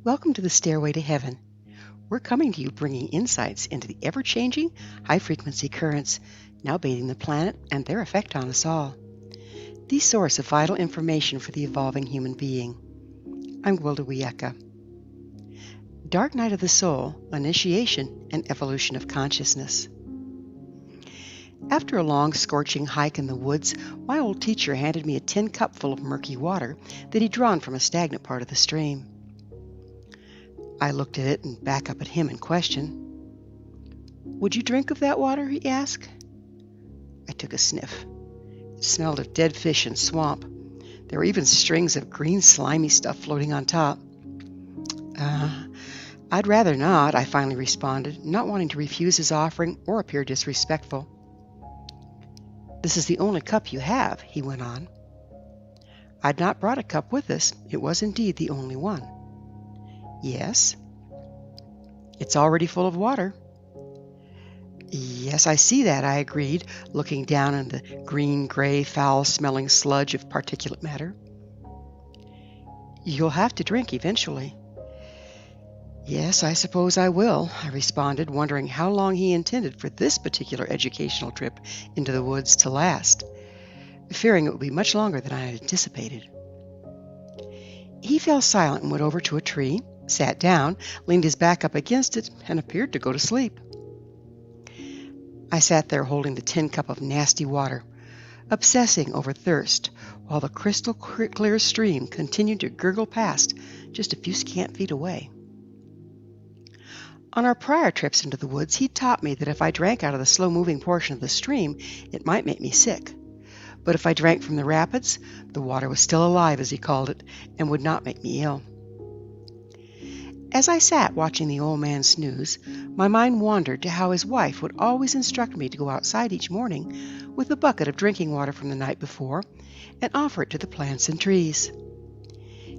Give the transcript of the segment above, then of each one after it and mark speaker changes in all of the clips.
Speaker 1: Welcome to the Stairway to Heaven. We're coming to you bringing insights into the ever-changing, high-frequency currents now bathing the planet and their effect on us all. The source of vital information for the evolving human being. I'm Gwilda Wiyaka. Dark Night of the Soul, Initiation and Evolution of Consciousness. After a long, scorching hike in the woods, my old teacher handed me a tin cup full of murky water that he'd drawn from a stagnant part of the stream. I looked at it and back up at him in question. "Would you drink of that water?" he asked. I took a sniff. It smelled of dead fish and swamp. There were even strings of green slimy stuff floating on top. I'd rather not," I finally responded, not wanting to refuse his offering or appear disrespectful. "This is the only cup you have," he went on. I'd not brought a cup with us. It was indeed the only one. "Yes." "It's already full of water." "Yes, I see that," I agreed, looking down in the green, gray, foul-smelling sludge of particulate matter. "You'll have to drink eventually." "Yes, I suppose I will," I responded, wondering how long he intended for this particular educational trip into the woods to last, fearing it would be much longer than I had anticipated. He fell silent and went over to a tree, sat down, leaned his back up against it, and appeared to go to sleep. I sat there holding the tin cup of nasty water, obsessing over thirst, while the crystal clear stream continued to gurgle past just a few scant feet away. On our prior trips into the woods, he'd taught me that if I drank out of the slow-moving portion of the stream, it might make me sick. But if I drank from the rapids, the water was still alive, as he called it, and would not make me ill. As I sat watching the old man snooze, my mind wandered to how his wife would always instruct me to go outside each morning with a bucket of drinking water from the night before and offer it to the plants and trees.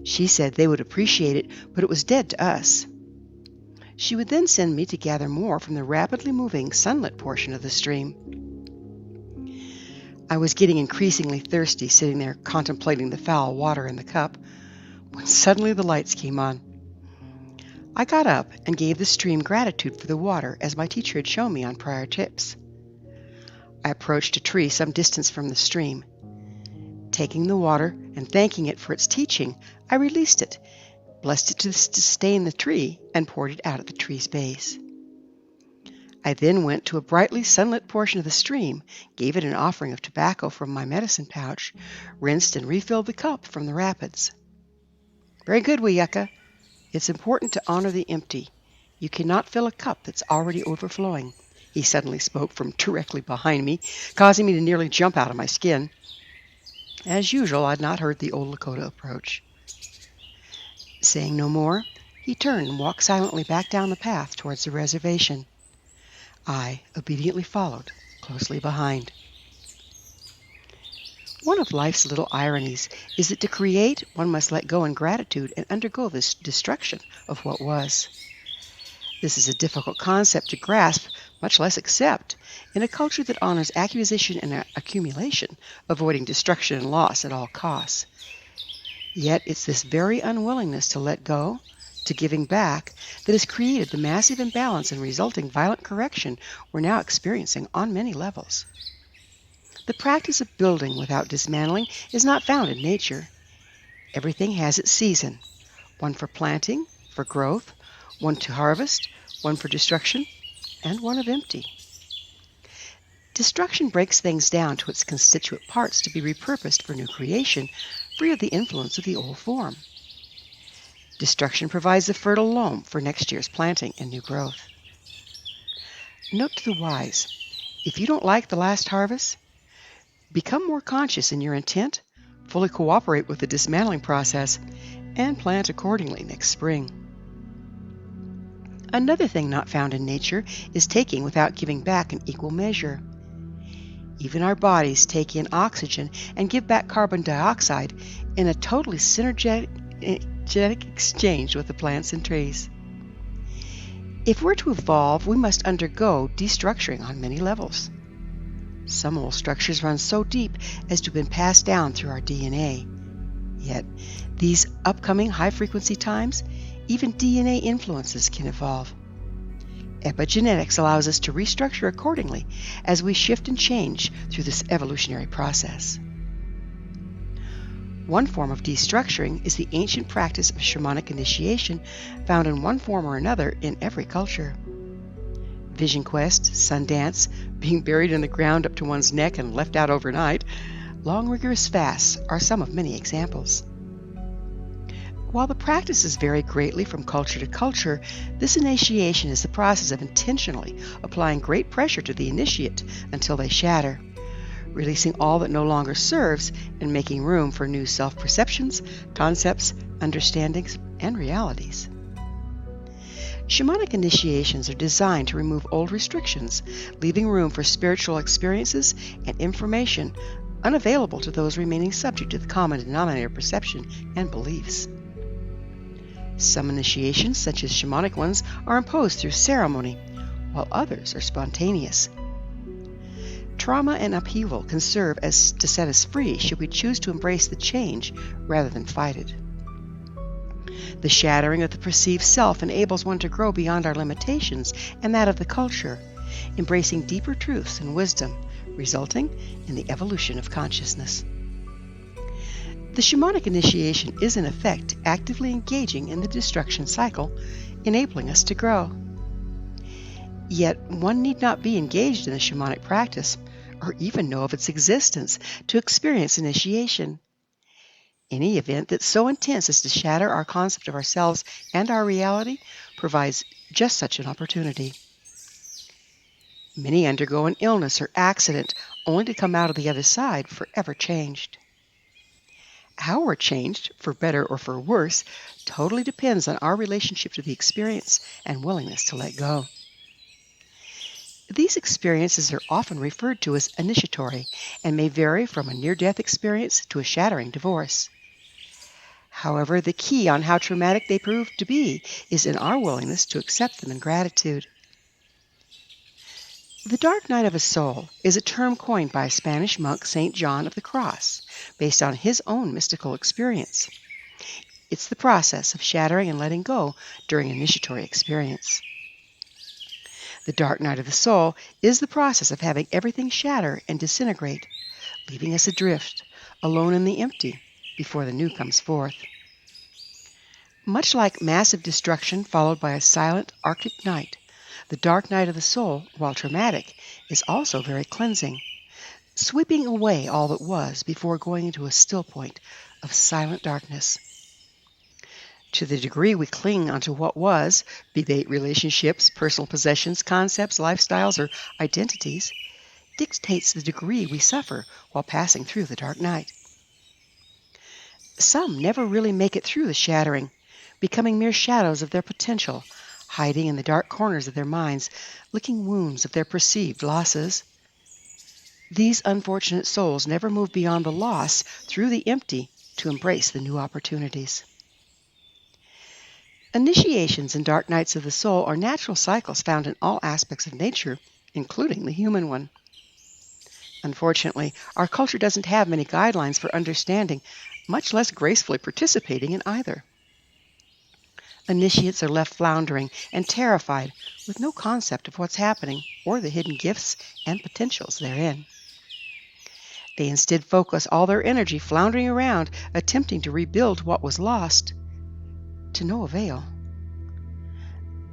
Speaker 1: She said they would appreciate it, but it was dead to us. She would then send me to gather more from the rapidly moving, sunlit portion of the stream. I was getting increasingly thirsty, sitting there contemplating the foul water in the cup, when suddenly the lights came on. I got up and gave the stream gratitude for the water, as my teacher had shown me on prior trips. I approached a tree some distance from the stream. Taking the water and thanking it for its teaching, I released it, blessed it to stay in the tree, and poured it out at the tree's base. I then went to a brightly sunlit portion of the stream, gave it an offering of tobacco from my medicine pouch, rinsed and refilled the cup from the rapids. "Very good, Wiyaka. It's important to honor the empty. You cannot fill a cup that's already overflowing," he suddenly spoke from directly behind me, causing me to nearly jump out of my skin. As usual, I'd not heard the old Lakota approach. Saying no more, he turned and walked silently back down the path towards the reservation. I obediently followed, closely behind. One of life's little ironies is that to create, one must let go in gratitude and undergo this destruction of what was. This is a difficult concept to grasp, much less accept, in a culture that honors acquisition and accumulation, avoiding destruction and loss at all costs. Yet it's this very unwillingness to let go, to giving back, that has created the massive imbalance and resulting violent correction we're now experiencing on many levels. The practice of building without dismantling is not found in nature. Everything has its season, one for planting, for growth, one to harvest, one for destruction, and one of empty. Destruction breaks things down to its constituent parts to be repurposed for new creation, free of the influence of the old form. Destruction provides the fertile loam for next year's planting and new growth. Note to the wise: if you don't like the last harvest, become more conscious in your intent, fully cooperate with the dismantling process, and plant accordingly next spring. Another thing not found in nature is taking without giving back in equal measure. Even our bodies take in oxygen and give back carbon dioxide in a totally synergetic exchange with the plants and trees. If we're to evolve, we must undergo destructuring on many levels. Some old structures run so deep as to have been passed down through our DNA. Yet, these upcoming high-frequency times, even DNA influences can evolve. Epigenetics allows us to restructure accordingly as we shift and change through this evolutionary process. One form of destructuring is the ancient practice of shamanic initiation found in one form or another in every culture. Vision quest, sun dance, being buried in the ground up to one's neck and left out overnight, long rigorous fasts are some of many examples. While the practices vary greatly from culture to culture, this initiation is the process of intentionally applying great pressure to the initiate until they shatter, releasing all that no longer serves and making room for new self-perceptions, concepts, understandings, and realities. Shamanic initiations are designed to remove old restrictions, leaving room for spiritual experiences and information unavailable to those remaining subject to the common denominator perception and beliefs. Some initiations, such as shamanic ones, are imposed through ceremony, while others are spontaneous. Trauma and upheaval can serve as to set us free should we choose to embrace the change rather than fight it. The shattering of the perceived self enables one to grow beyond our limitations and that of the culture, embracing deeper truths and wisdom, resulting in the evolution of consciousness. The shamanic initiation is in effect actively engaging in the destruction cycle, enabling us to grow. Yet one need not be engaged in the shamanic practice or even know of its existence to experience initiation. Any event that's so intense as to shatter our concept of ourselves and our reality provides just such an opportunity. Many undergo an illness or accident only to come out of the other side forever changed. How we're changed, for better or for worse, totally depends on our relationship to the experience and willingness to let go. These experiences are often referred to as initiatory and may vary from a near-death experience to a shattering divorce. However, the key on how traumatic they prove to be is in our willingness to accept them in gratitude. The dark night of a soul is a term coined by Spanish monk St. John of the Cross, based on his own mystical experience. It's the process of shattering and letting go during initiatory experience. The dark night of the soul is the process of having everything shatter and disintegrate, leaving us adrift, alone in the empty, before the new comes forth. Much like massive destruction followed by a silent Arctic night, the dark night of the soul, while traumatic, is also very cleansing, sweeping away all that was before going into a still point of silent darkness. To the degree we cling onto what was, be they relationships, personal possessions, concepts, lifestyles, or identities, dictates the degree we suffer while passing through the dark night. Some never really make it through the shattering, becoming mere shadows of their potential, hiding in the dark corners of their minds, licking wounds of their perceived losses. These unfortunate souls never move beyond the loss through the empty to embrace the new opportunities. Initiations and dark nights of the soul are natural cycles found in all aspects of nature, including the human one. Unfortunately, our culture doesn't have many guidelines for understanding, much less gracefully participating in either. Initiates are left floundering and terrified with no concept of what's happening or the hidden gifts and potentials therein. They instead focus all their energy floundering around, attempting to rebuild what was lost, to no avail.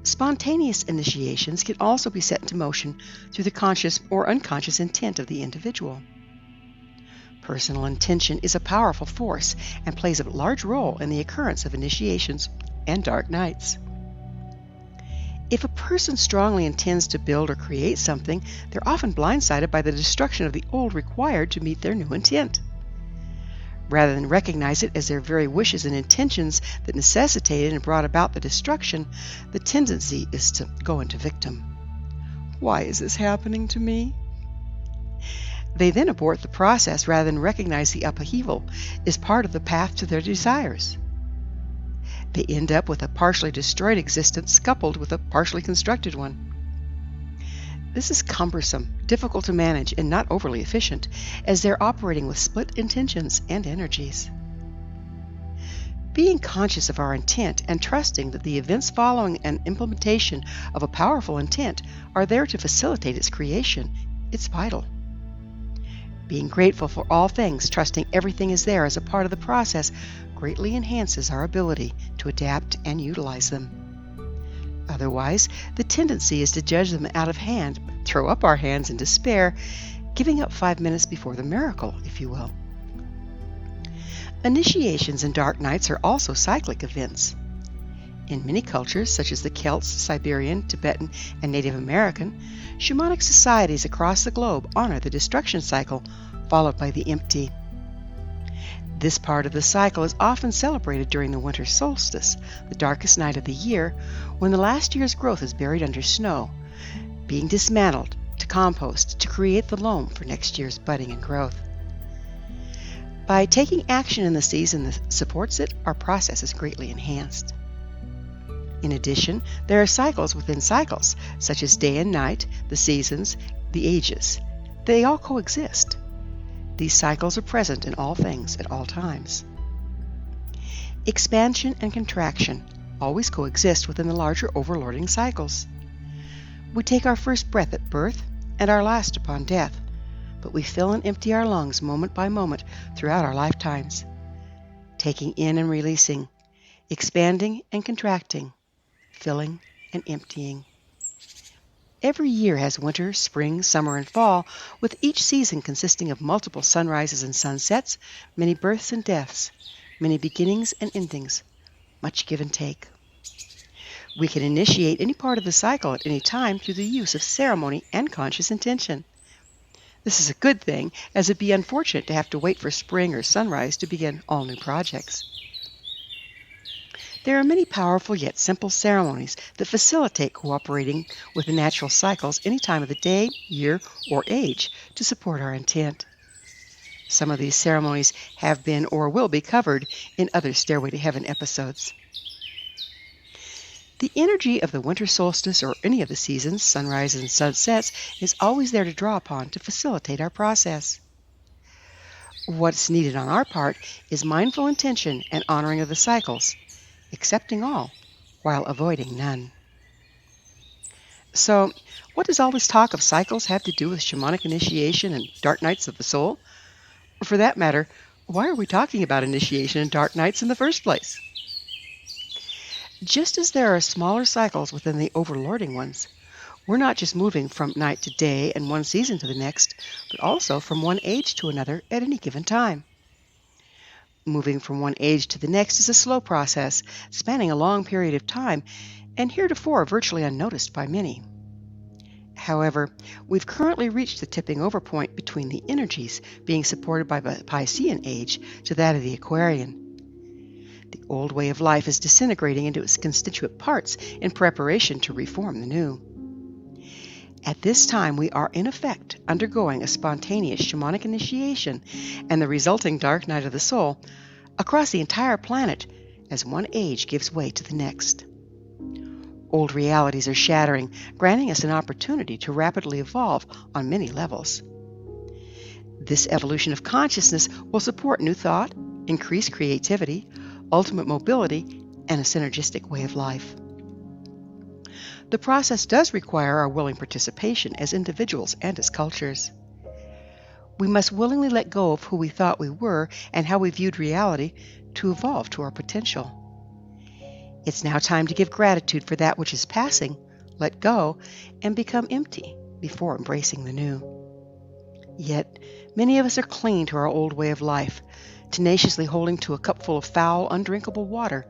Speaker 1: Spontaneous initiations can also be set into motion through the conscious or unconscious intent of the individual. Personal intention is a powerful force and plays a large role in the occurrence of initiations and dark nights. If a person strongly intends to build or create something, they're often blindsided by the destruction of the old required to meet their new intent. Rather than recognize it as their very wishes and intentions that necessitated and brought about the destruction, the tendency is to go into victim. Why is this happening to me? They then abort the process rather than recognize the upheaval is part of the path to their desires. They end up with a partially destroyed existence coupled with a partially constructed one. This is cumbersome, difficult to manage, and not overly efficient, as they're operating with split intentions and energies. Being conscious of our intent and trusting that the events following an implementation of a powerful intent are there to facilitate its creation, it's vital. Being grateful for all things, trusting everything is there as a part of the process, greatly enhances our ability to adapt and utilize them. Otherwise, the tendency is to judge them out of hand, throw up our hands in despair, giving up 5 minutes before the miracle, if you will. Initiations and dark nights are also cyclic events. In many cultures, such as the Celts, Siberian, Tibetan, and Native American, shamanic societies across the globe honor the destruction cycle, followed by the empty. This part of the cycle is often celebrated during the winter solstice, the darkest night of the year, when the last year's growth is buried under snow, being dismantled to compost to create the loam for next year's budding and growth. By taking action in the season that supports it, our process is greatly enhanced. In addition, there are cycles within cycles, such as day and night, the seasons, the ages. They all coexist. These cycles are present in all things at all times. Expansion and contraction always coexist within the larger overlording cycles. We take our first breath at birth and our last upon death, but we fill and empty our lungs moment by moment throughout our lifetimes, taking in and releasing, expanding and contracting, filling and emptying. Every year has winter, spring, summer, and fall, with each season consisting of multiple sunrises and sunsets, many births and deaths, many beginnings and endings, much give and take. We can initiate any part of the cycle at any time through the use of ceremony and conscious intention. This is a good thing, as it'd be unfortunate to have to wait for spring or sunrise to begin all new projects. There are many powerful yet simple ceremonies that facilitate cooperating with the natural cycles any time of the day, year, or age to support our intent. Some of these ceremonies have been or will be covered in other Stairway to Heaven episodes. The energy of the winter solstice or any of the seasons, sunrises and sunsets, is always there to draw upon to facilitate our process. What's needed on our part is mindful intention and honoring of the cycles, accepting all while avoiding none. So, what does all this talk of cycles have to do with shamanic initiation and dark nights of the soul? Or for that matter, why are we talking about initiation and dark nights in the first place? Just as there are smaller cycles within the overlording ones, we're not just moving from night to day and one season to the next, but also from one age to another at any given time. Moving from one age to the next is a slow process, spanning a long period of time, and heretofore virtually unnoticed by many. However, we've currently reached the tipping over point between the energies being supported by the Piscean age to that of the Aquarian. The old way of life is disintegrating into its constituent parts in preparation to reform the new. At this time, we are in effect undergoing a spontaneous shamanic initiation and the resulting dark night of the soul across the entire planet as one age gives way to the next. Old realities are shattering, granting us an opportunity to rapidly evolve on many levels. This evolution of consciousness will support new thought, increase creativity, ultimate mobility, and a synergistic way of life. The process does require our willing participation as individuals and as cultures. We must willingly let go of who we thought we were and how we viewed reality to evolve to our potential. It's now time to give gratitude for that which is passing, let go, and become empty before embracing the new. Yet, many of us are clinging to our old way of life, tenaciously holding to a cup full of foul, undrinkable water,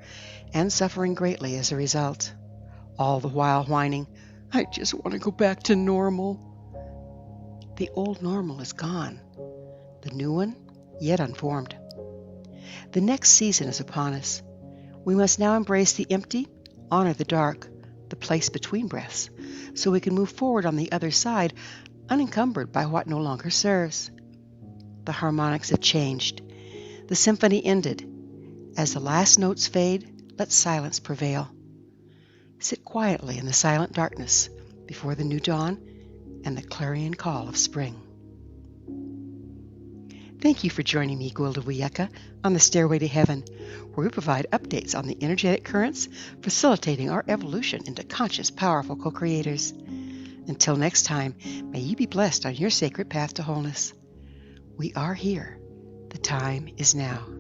Speaker 1: and suffering greatly as a result. All the while whining, "I just want to go back to normal." The old normal is gone, the new one yet unformed. The next season is upon us. We must now embrace the empty, honor the dark, the place between breaths, so we can move forward on the other side, unencumbered by what no longer serves. The harmonics have changed. The symphony ended. As the last notes fade, let silence prevail. Sit quietly in the silent darkness before the new dawn and the clarion call of spring. Thank you for joining me, Gwilda Wiyaka, on the Stairway to Heaven, where we provide updates on the energetic currents facilitating our evolution into conscious, powerful co-creators. Until next time, may you be blessed on your sacred path to wholeness. We are here. The time is now.